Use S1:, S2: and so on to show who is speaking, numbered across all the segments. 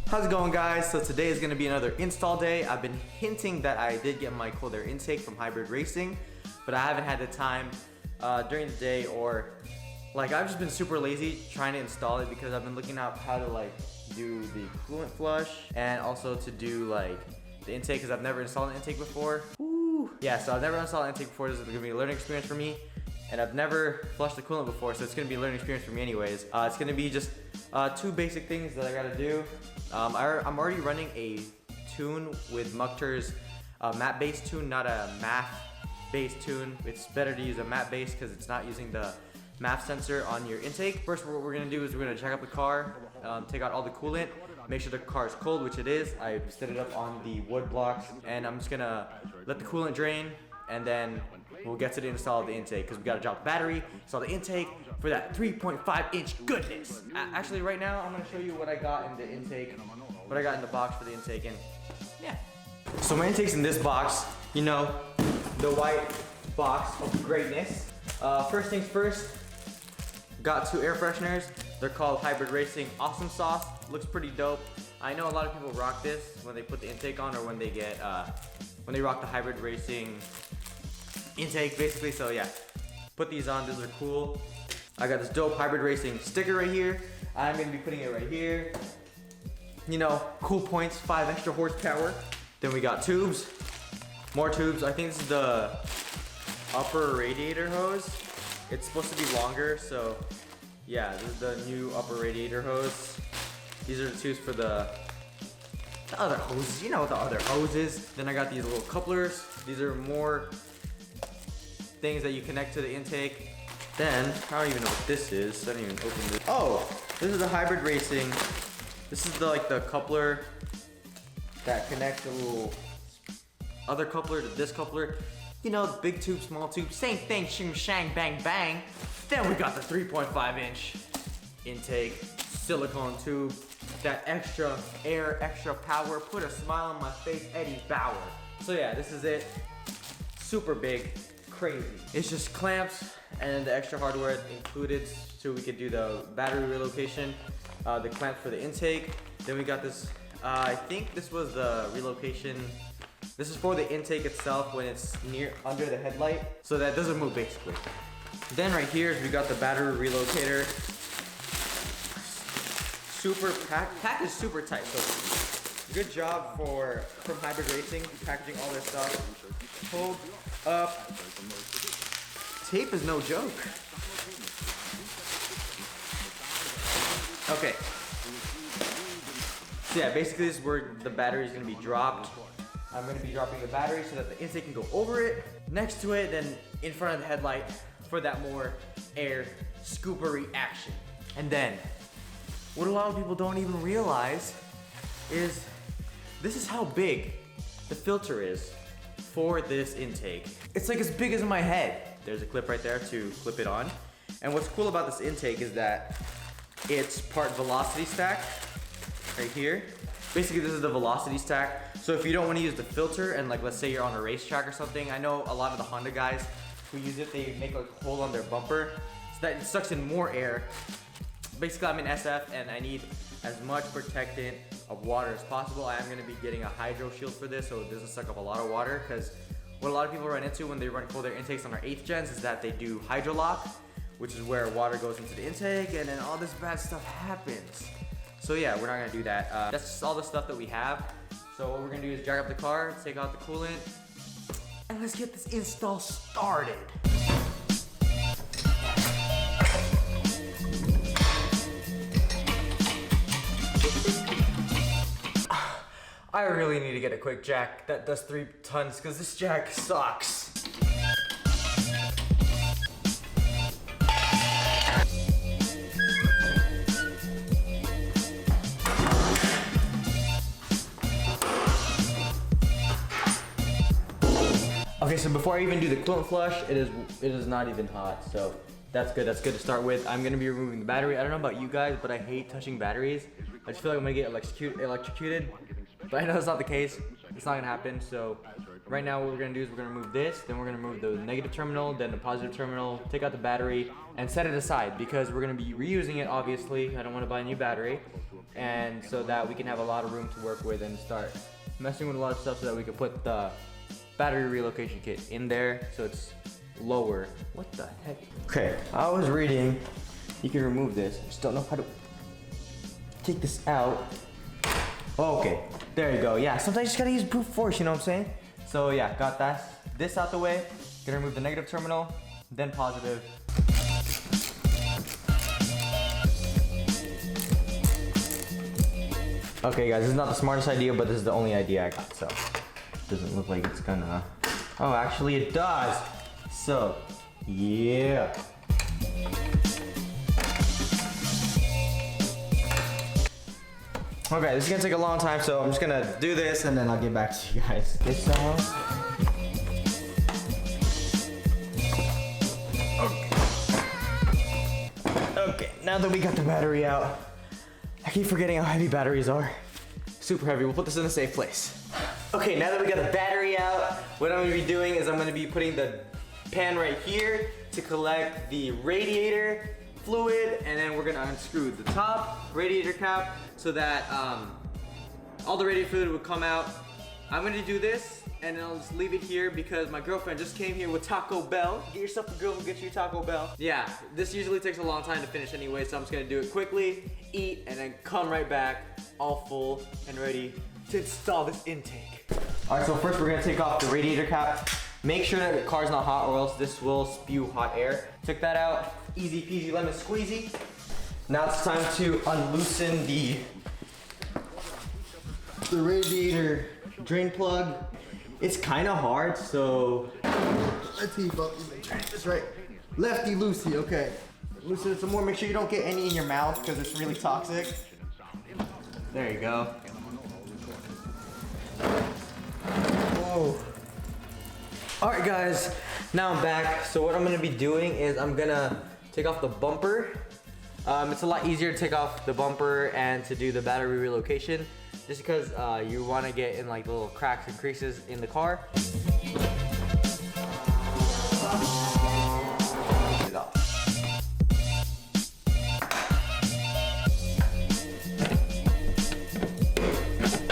S1: How's it going, guys? So today is going to be another install day. I've been hinting that I did get my cold air intake from Hybrid Racing, but I haven't had the time during the day, or like I've just been super lazy trying to install it because I've been looking up how to like do the coolant flush and also to do like the intake because I've never installed an intake before. Woo. Yeah, so I've never installed an intake before. This is going to be a learning experience for me, and I've never flushed the coolant before, so it's going to be a learning experience for me anyways. It's going to be just two basic things that I got to do. I'm already running a tune with Muchter's matte-based tune, not a math-based tune. It's better to use a matte-based because it's not using the MAF sensor on your intake. First, what we're gonna do is we're gonna check out the car, take out all the coolant, make sure the car is cold, which it is. I set it up on the wood blocks, and I'm just gonna let the coolant drain, and then we'll get to the install of the intake because we gotta drop the battery, install the intake for that 3.5-inch goodness. Actually, right now, I'm gonna show you what I got in the intake, what I got in the box for the intake, and yeah. So my intake's in this box, you know, the white box of greatness. First things first, got two air fresheners. They're called Hybrid Racing Awesome Sauce. Looks pretty dope. I know a lot of people rock this when they put the intake on, or when they get when they rock the Hybrid Racing intake, basically. So yeah, put these on. These are cool. I got this dope Hybrid Racing sticker right here. I'm gonna be putting it right here. You know, cool points, 5 extra horsepower. Then we got tubes, more tubes. I think this is the upper radiator hose. It's supposed to be longer, so yeah, this is the new upper radiator hose. These are the tubes for the other hoses, you know what the other hoses. Then I got these little couplers. These are more things that you connect to the intake. Then, I don't even know what this is. I didn't even open this. Oh, this is the Hybrid Racing. This is the coupler that connects the little other coupler to this coupler. You know, big tube, small tube, same thing, shing, shang, bang, bang. Then we got the 3.5-inch intake, silicone tube, that extra air, extra power, put a smile on my face, Eddie Bauer. So yeah, this is it. Super big, crazy. It's just clamps and the extra hardware included so we could do the battery relocation, the clamps for the intake. Then we got this, I think this was the relocation. This is for the intake itself when it's under the headlight, so that it doesn't move basically. Then right here we got the battery relocator. Super pack is super tight, so good job from Hybrid Racing packaging all this stuff. Hold up. Tape is no joke. Okay. So yeah, basically this is where the battery is gonna be dropped. I'm gonna be dropping the battery so that the intake can go over it, next to it, then in front of the headlight for that more air scoopery action. And then, what a lot of people don't even realize is this is how big the filter is for this intake. It's like as big as my head. There's a clip right there to clip it on. And what's cool about this intake is that it's part velocity stack right here. Basically, this is the velocity stack. So if you don't want to use the filter and like, let's say you're on a racetrack or something, I know a lot of the Honda guys who use it, they make a hole on their bumper so that it sucks in more air. Basically, I'm in SF and I need as much protectant of water as possible. I am gonna be getting a hydro shield for this so it doesn't suck up a lot of water, because what a lot of people run into when they run cold air intakes on our 8th gens is that they do hydro lock, which is where water goes into the intake and then all this bad stuff happens. So yeah, we're not gonna do that. That's just all the stuff that we have. So what we're gonna do is jack up the car, take out the coolant, and let's get this install started. I really need to get a quick jack that does 3 tons because this jack sucks. Okay, so before I even do the coolant flush, it is not even hot, so that's good to start with. I'm gonna be removing the battery. I don't know about you guys, but I hate touching batteries. I just feel like I'm gonna get electrocuted, but I know that's not the case. It's not gonna happen, so right now what we're gonna do is we're gonna remove this, then we're gonna remove the negative terminal, then the positive terminal, take out the battery, and set it aside because we're gonna be reusing it, obviously. I don't wanna buy a new battery. And so that we can have a lot of room to work with and start messing with a lot of stuff so that we can put the battery relocation kit in there so it's lower. What the heck? Okay, I was reading you can remove this. I just don't know how to take this out. Oh, okay, there you go. Yeah, sometimes you just gotta use brute force, you know what I'm saying? So yeah, got this out the way. Gonna remove the negative terminal, then positive. Okay guys, this is not the smartest idea, but this is the only idea I got, so it doesn't look like it's gonna... Oh, actually it does. So, yeah. Okay, this is gonna take a long time, so I'm just gonna do this and then I'll get back to you guys. This Okay, now that we got the battery out, I keep forgetting how heavy batteries are. Super heavy. We'll put this in a safe place. Okay, now that we got the battery out, what I'm gonna be doing is I'm gonna be putting the pan right here to collect the radiator fluid, and then we're gonna unscrew the top radiator cap so that all the radiator fluid would come out. I'm gonna do this and then I'll just leave it here because my girlfriend just came here with Taco Bell. Get yourself a girl who gets you Taco Bell. Yeah, this usually takes a long time to finish anyway, so I'm just gonna do it quickly, eat, and then come right back all full and ready to install this intake. All right, so first we're gonna take off the radiator cap. Make sure that the car's not hot or else this will spew hot air. Took that out, easy peasy lemon squeezy. Now it's time to unloosen the radiator drain plug. It's kind of hard, so let's see if I'll even turn this right. Lefty loosey, okay. Loosen it some more, make sure you don't get any in your mouth because it's really toxic. There you go. Whoa. All right guys, now I'm back. So what I'm gonna be doing is I'm gonna take off the bumper. It's a lot easier to take off the bumper and to do the battery relocation, just because you want to get in like the little cracks and creases in the car.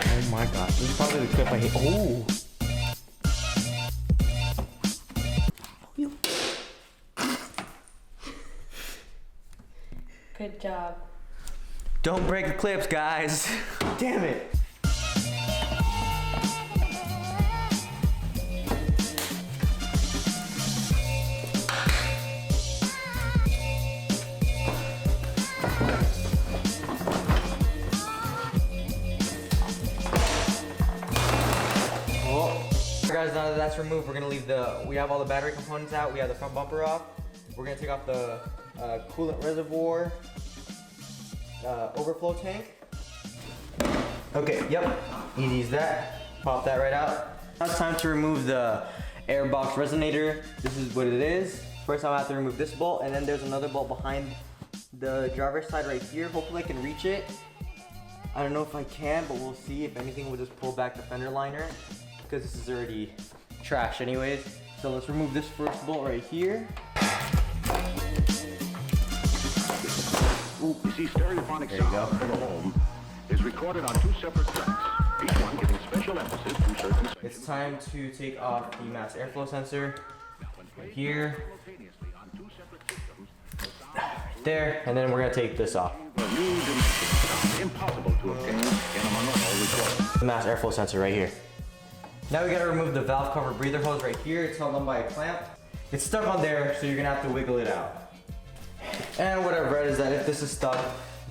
S1: Oh my gosh, this is probably the clip I hate. Oh!
S2: Good job.
S1: Don't break the clips, guys. Damn it. Guys, now that that's removed, we're gonna leave we have all the battery components out. We have the front bumper off. We're gonna take off the coolant reservoir overflow tank. Okay, yep, easy as that. Pop that right out. Now it's time to remove the air box resonator. This is what it is. First I have to remove this bolt, and then there's another bolt behind the driver's side right here. Hopefully I can reach it. I don't know if I can, but we'll see. If anything, we'll just pull back the fender liner because this is already trash anyways. So let's remove this first bolt right here.
S3: You see, stereophonic sound for the home is recorded on 2 separate tracks, each one giving special emphasis to certain sections.
S1: It's time to take off the mass airflow sensor right here. There, and then we're gonna take this off.
S3: Impossible to obtain in a manual recorder.
S1: The mass airflow sensor right here. Now we gotta remove the valve cover breather hose right here. It's held on by a clamp. It's stuck on there, so you're gonna have to wiggle it out. And what I've read is that if this is stuck,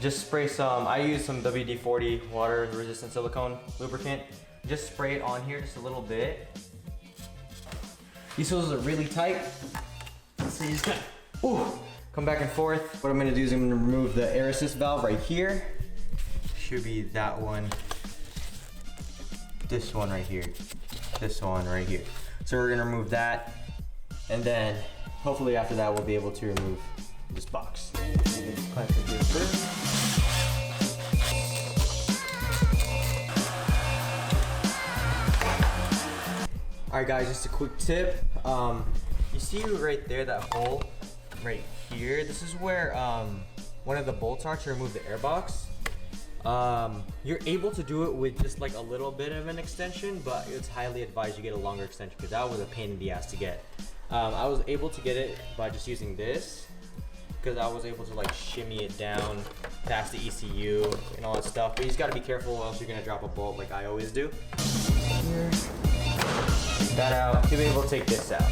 S1: just spray some, I use some WD-40 water resistant silicone lubricant. Just spray it on here just a little bit. These hoses are really tight. So you just gotta, come back and forth. What I'm gonna do is I'm gonna remove the air assist valve right here. Should be that one. This one right here. This one right here. So we're gonna remove that. And then hopefully after that we'll be able to remove this box. Alright guys, just a quick tip. You see right there, that hole right here? This is where one of the bolts are to remove the airbox. You're able to do it with just like a little bit of an extension, but it's highly advised you get a longer extension because that was a pain in the ass to get. I was able to get it by just using this because I was able to like shimmy it down past the ECU and all that stuff. But you just gotta be careful or else you're gonna drop a bolt like I always do. Here. Take that out. You'll be able to take this out.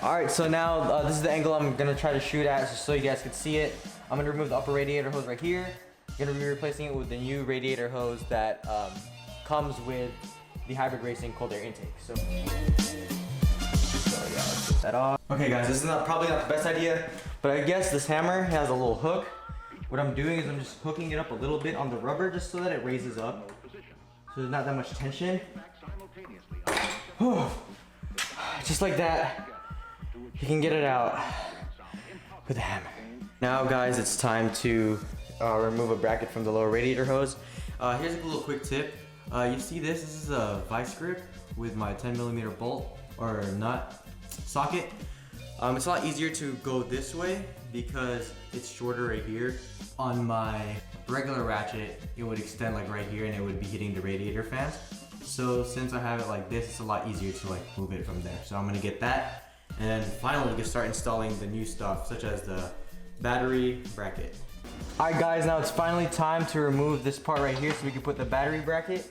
S1: Alright, so now this is the angle I'm gonna try to shoot at just so you guys can see it. I'm gonna remove the upper radiator hose right here. I'm gonna be replacing it with the new radiator hose that comes with the hybrid racing cold air intake. So yeah, let's get that off. Okay guys, this is probably not the best idea, but I guess this hammer has a little hook. What I'm doing is I'm just hooking it up a little bit on the rubber just so that it raises up. So there's not that much tension. Just like that, you can get it out with a hammer. Now guys, it's time to remove a bracket from the lower radiator hose. Here's a little quick tip. You see this? This is a vice grip with my 10mm bolt or nut socket. It's a lot easier to go this way because it's shorter right here. On my regular ratchet, it would extend like right here and it would be hitting the radiator fans. So since I have it like this, it's a lot easier to like move it from there. So I'm gonna get that. And finally, we can start installing the new stuff, such as the battery bracket. Alright guys, now it's finally time to remove this part right here so we can put the battery bracket.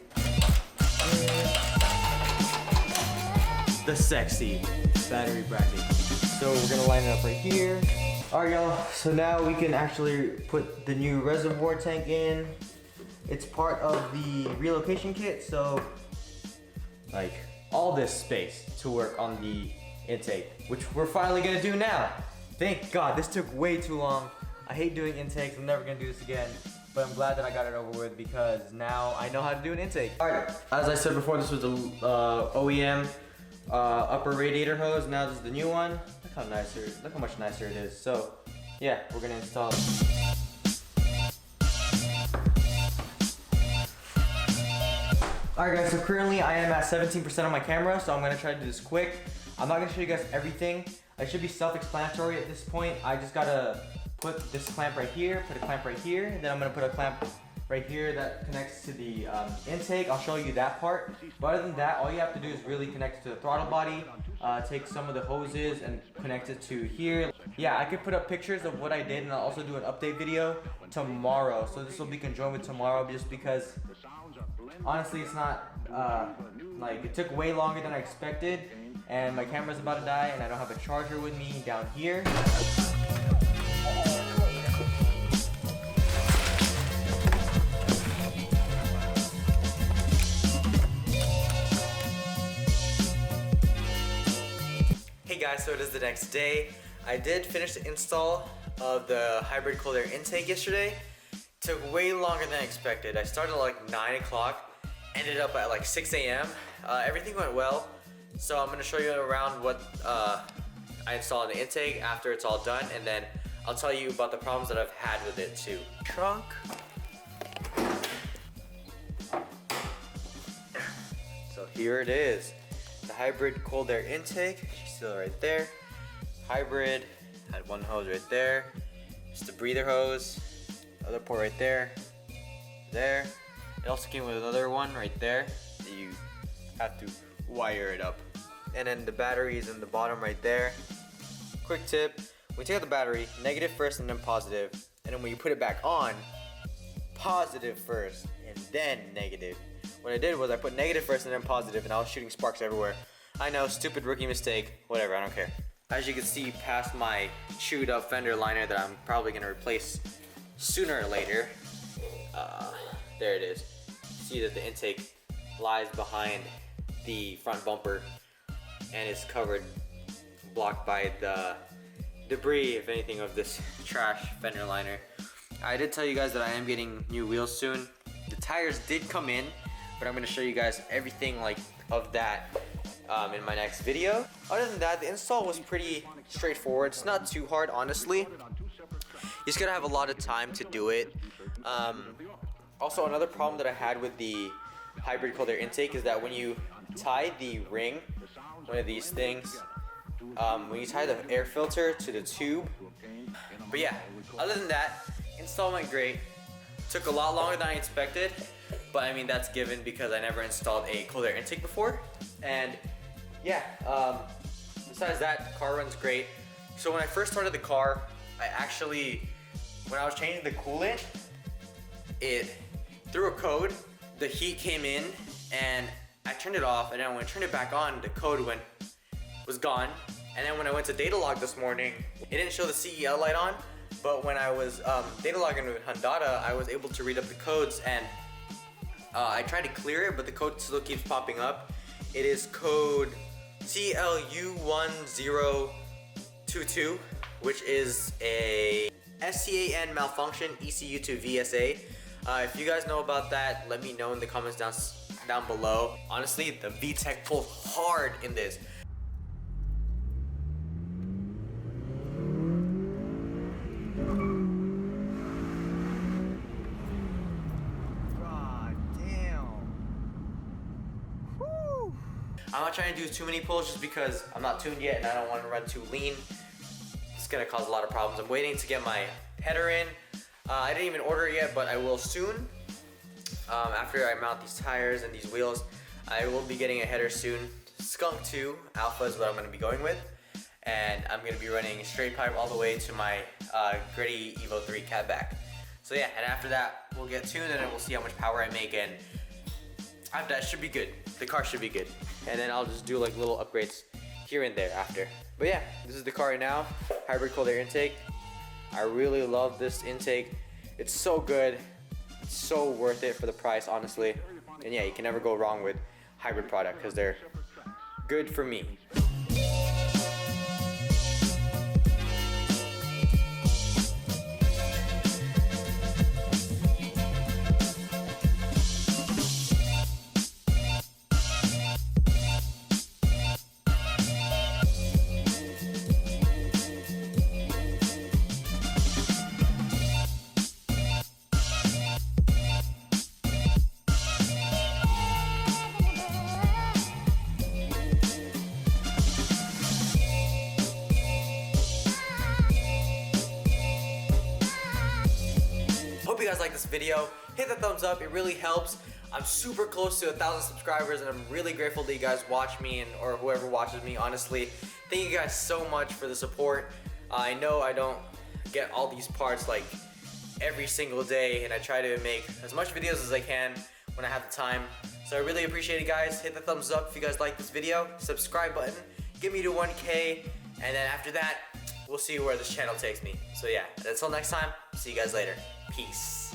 S1: The sexy battery bracket. So we're gonna line it up right here. Alright y'all, so now we can actually put the new reservoir tank in. It's part of the relocation kit, so like all this space to work on the intake, which we're finally gonna do now. Thank God, this took way too long. I hate doing intakes, I'm never gonna do this again, but I'm glad that I got it over with because now I know how to do an intake. Alright, as I said before, this was the OEM upper radiator hose. Now this is the new one. Look how much nicer it is. So yeah, we're gonna install it. Alright guys, so currently I am at 17% on my camera, so I'm gonna try to do this quick. I'm not gonna show you guys everything. It should be self-explanatory at this point. I just gotta put this clamp right here, put a clamp right here, and then I'm gonna put a clamp right here that connects to the intake. I'll show you that part. But other than that, all you have to do is really connect it to the throttle body, take some of the hoses and connect it to here. Yeah, I could put up pictures of what I did, and I'll also do an update video tomorrow. So this will be conjoined with tomorrow just because honestly it's not, like it took way longer than I expected. And my camera's about to die and I don't have a charger with me down here. Hey guys, so it is the next day. I did finish the install of the hybrid cold air intake yesterday. Took way longer than I expected. I started at like 9 o'clock, ended up at like 6 a.m. Everything went well. So I'm gonna show you around what I installed in the intake after it's all done, and then I'll tell you about the problems that I've had with it too. Trunk. So here it is, the hybrid cold air intake. She's still right there. Hybrid, had one hose right there. Just a breather hose, other port right there, there. It also came with another one right there that you have to wire it up. And then the battery is in the bottom right there. Quick tip, when you take out the battery, negative first and then positive. And then when you put it back on, positive first and then negative. What I did was I put negative first and then positive, and I was shooting sparks everywhere. I know, stupid rookie mistake, whatever, I don't care. As you can see past my chewed up fender liner that I'm probably gonna replace sooner or later. There it is. See that the intake lies behind the front bumper and it's covered, blocked by the debris, if anything, of this trash fender liner. I did tell you guys that I am getting new wheels soon. The tires did come in, but I'm gonna show you guys everything like of that in my next video. Other than that, the install was pretty straightforward. It's not too hard, honestly. You just gotta have a lot of time to do it. Also, another problem that I had with the hybrid cold air intake is that when you tie the ring, one of these things, when you tie the air filter to the tube. But yeah, other than that, install went great. Took a lot longer than I expected, but I mean that's given because I never installed a cold air intake before. And yeah, besides that, the car runs great. So when I first started the car, when I was changing the coolant, it threw a code, the heat came in, and I turned it off, and then when I turned it back on, the code was gone. And then when I went to data log this morning, it didn't show the CEL light on, but when I was data logging with Hyundai, I was able to read up the codes, and I tried to clear it, but the code still keeps popping up. It is code CLU1022, which is a SCAN malfunction ECU to VSA. If you guys know about that, let me know in the comments down below. Honestly, the VTec pulled hard in this. God damn. Whew. I'm not trying to do too many pulls just because I'm not tuned yet and I don't want to run too lean. It's gonna cause a lot of problems. I'm waiting to get my header in. I didn't even order it yet, but I will soon. After I mount these tires and these wheels, I will be getting a header soon. Skunk 2 Alpha is what I'm going to be going with. And I'm going to be running straight pipe all the way to my Gritty Evo 3 catback. So yeah, and after that, we'll get tuned and then we'll see how much power I make. And after that, should be good. The car should be good. And then I'll just do like little upgrades here and there after. But yeah, this is the car right now. Hybrid cold air intake. I really love this intake. It's so good. It's so worth it for the price, honestly. And yeah, you can never go wrong with hybrid product because they're good for me. Hope you guys like this video. Hit the thumbs up, it really helps. I'm super close to 1,000 subscribers and I'm really grateful that you guys watch me or whoever watches me, honestly. Thank you guys so much for the support. I know I don't get all these parts like every single day and I try to make as much videos as I can when I have the time. So I really appreciate it, guys. Hit the thumbs up if you guys like this video. Subscribe button, get me to 1K, and then after that, we'll see where this channel takes me. So yeah, until next time, see you guys later. Peace.